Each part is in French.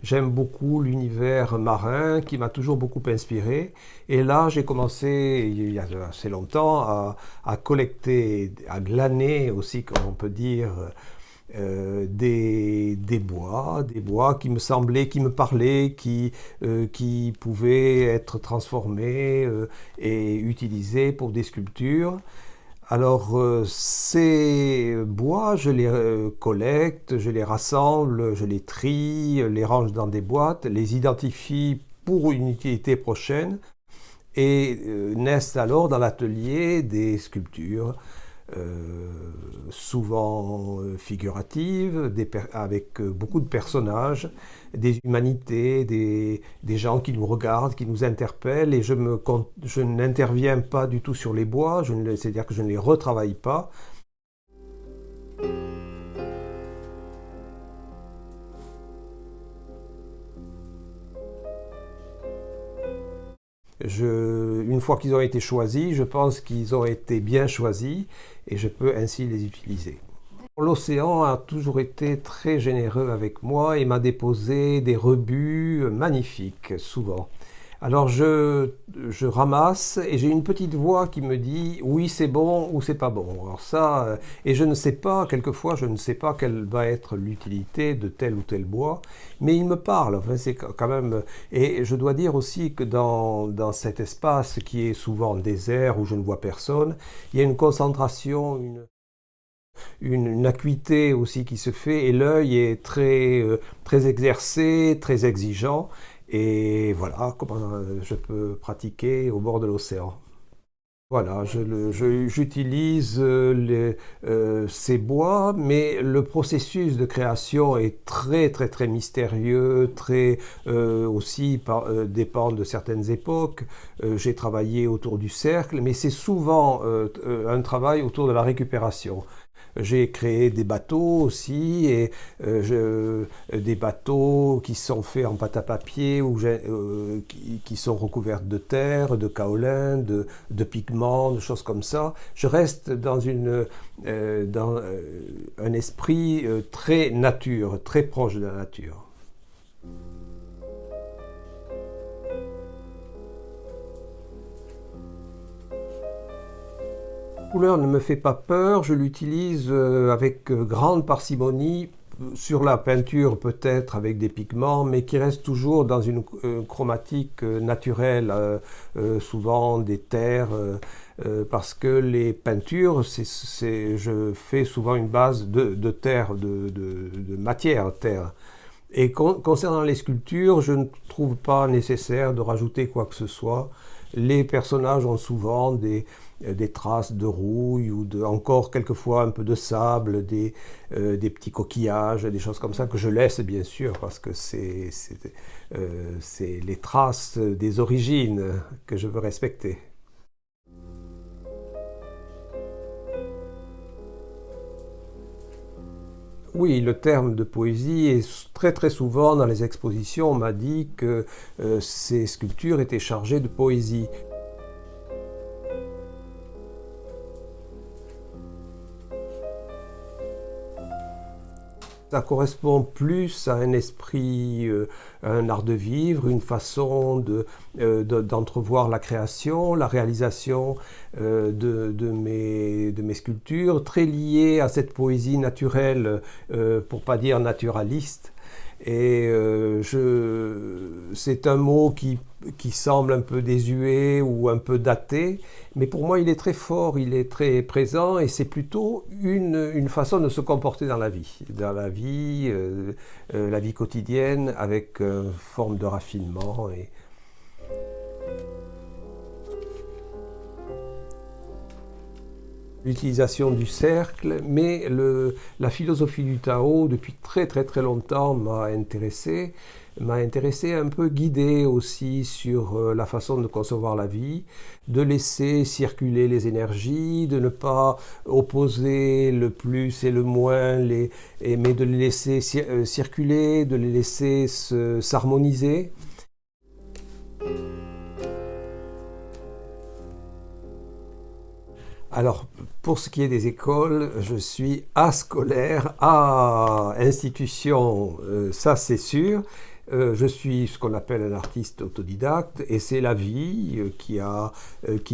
J'aime beaucoup l'univers marin qui m'a toujours beaucoup inspiré. Et là, j'ai commencé, il y a assez longtemps, à collecter, à glaner aussi, comme on peut dire, des bois qui me semblaient, qui me parlaient, qui pouvaient être transformés et utilisés pour des sculptures. Alors, ces bois, je les collecte, je les rassemble, je les trie, les range dans des boîtes, les identifie pour une utilité prochaine et naissent alors dans l'atelier des sculptures, souvent figuratives, avec beaucoup de personnages, des humanités, des gens qui nous regardent, qui nous interpellent, et je n'interviens pas du tout sur les bois, c'est-à-dire que je ne les retravaille pas. Une fois qu'ils ont été choisis, je pense qu'ils ont été bien choisis et je peux ainsi les utiliser. L'océan a toujours été très généreux avec moi et m'a déposé des rebuts magnifiques, souvent. Alors je ramasse et j'ai une petite voix qui me dit oui c'est bon ou c'est pas bon. Alors ça, et je ne sais pas, quelquefois je ne sais pas quelle va être l'utilité de tel ou tel bois, mais il me parle. Enfin, c'est quand même, et je dois dire aussi que dans cet espace qui est souvent désert où je ne vois personne, il y a une concentration, une acuité aussi qui se fait et l'œil est très exercé, très exigeant. Et voilà comment je peux pratiquer au bord de l'océan. Voilà, j'utilise ces bois, mais le processus de création est très mystérieux, aussi dépend de certaines époques. J'ai travaillé autour du cercle, mais c'est souvent un travail autour de la récupération. J'ai créé des bateaux aussi, et des bateaux qui sont faits en pâte à papier, qui sont recouverts de terre, de kaolin, de pigments, de choses comme ça. Je reste dans un esprit très nature, très proche de la nature. La couleur ne me fait pas peur, je l'utilise avec grande parcimonie, sur la peinture peut-être avec des pigments, mais qui reste toujours dans une chromatique naturelle, souvent des terres, parce que les peintures, je fais souvent une base de terre, de matière terre. Et concernant les sculptures, je ne trouve pas nécessaire de rajouter quoi que ce soit. Les personnages ont souvent des traces de rouille ou encore quelquefois un peu de sable, des petits coquillages, des choses comme ça que je laisse bien sûr parce que c'est les traces des origines que je veux respecter. Oui, le terme de poésie est très souvent dans les expositions. On m'a dit que ces sculptures étaient chargées de poésie. Ça correspond plus à un esprit, à un art de vivre, une façon d'entrevoir la création, la réalisation de mes sculptures, très liée à cette poésie naturelle, pour pas dire naturaliste. Et c'est un mot qui semble un peu désuet ou un peu daté, mais pour moi il est très fort, il est très présent et c'est plutôt une façon de se comporter dans la vie quotidienne avec une forme de raffinement. L'utilisation du cercle, mais la philosophie du Tao, depuis très longtemps, m'a intéressé, un peu guidé aussi sur la façon de concevoir la vie, de laisser circuler les énergies, de ne pas opposer le plus et le moins, mais de les laisser circuler, de les laisser s'harmoniser. Alors, pour ce qui est des écoles, je suis ascolaire, institution, ça c'est sûr. Je suis ce qu'on appelle un artiste autodidacte et c'est la vie qui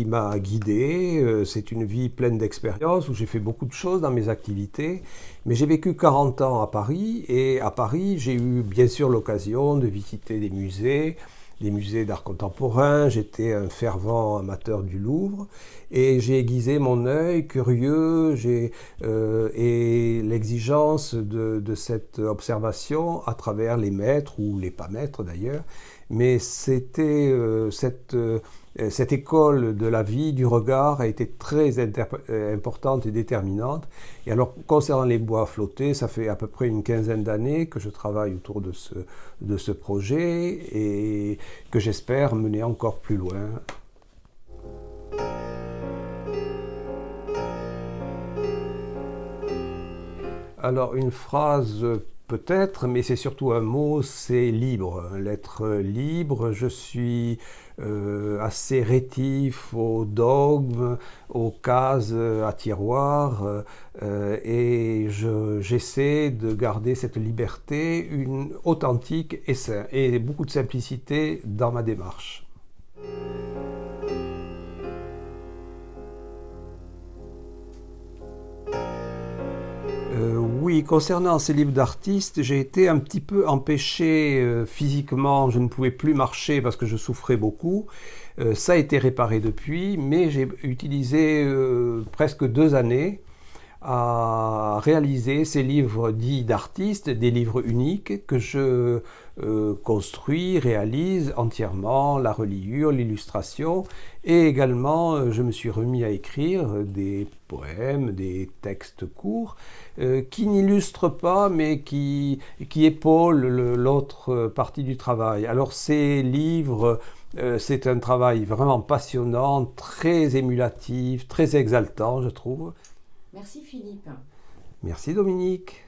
m'a guidé. C'est une vie pleine d'expériences où j'ai fait beaucoup de choses dans mes activités. Mais j'ai vécu 40 ans à Paris et à Paris, j'ai eu bien sûr l'occasion de visiter des musées d'art contemporain. J'étais un fervent amateur du Louvre et j'ai aiguisé mon œil curieux et l'exigence de cette observation à travers les maîtres ou les pas maîtres d'ailleurs. Mais c'était cette école de la vie, du regard, a été très importante et déterminante. Et alors, concernant les bois flottés, ça fait à peu près une quinzaine d'années que je travaille autour de ce projet et que j'espère mener encore plus loin. Alors, une phrase peut-être, mais c'est surtout un mot, c'est libre. L'être libre, je suis assez rétif aux dogmes, aux cases à tiroirs, et j'essaie de garder cette liberté authentique et beaucoup de simplicité dans ma démarche. Oui, concernant ces livres d'artistes, j'ai été un petit peu empêché physiquement, je ne pouvais plus marcher parce que je souffrais beaucoup. Ça a été réparé depuis, mais j'ai utilisé presque 2 années à réaliser ces livres dits d'artistes, des livres uniques que je construis, réalise entièrement, la reliure, l'illustration, et également je me suis remis à écrire des poèmes, des textes courts qui n'illustrent pas mais qui épaulent l'autre partie du travail. Alors ces livres, c'est un travail vraiment passionnant, très émulatif, très exaltant je trouve. Merci Philippe. Merci Dominique.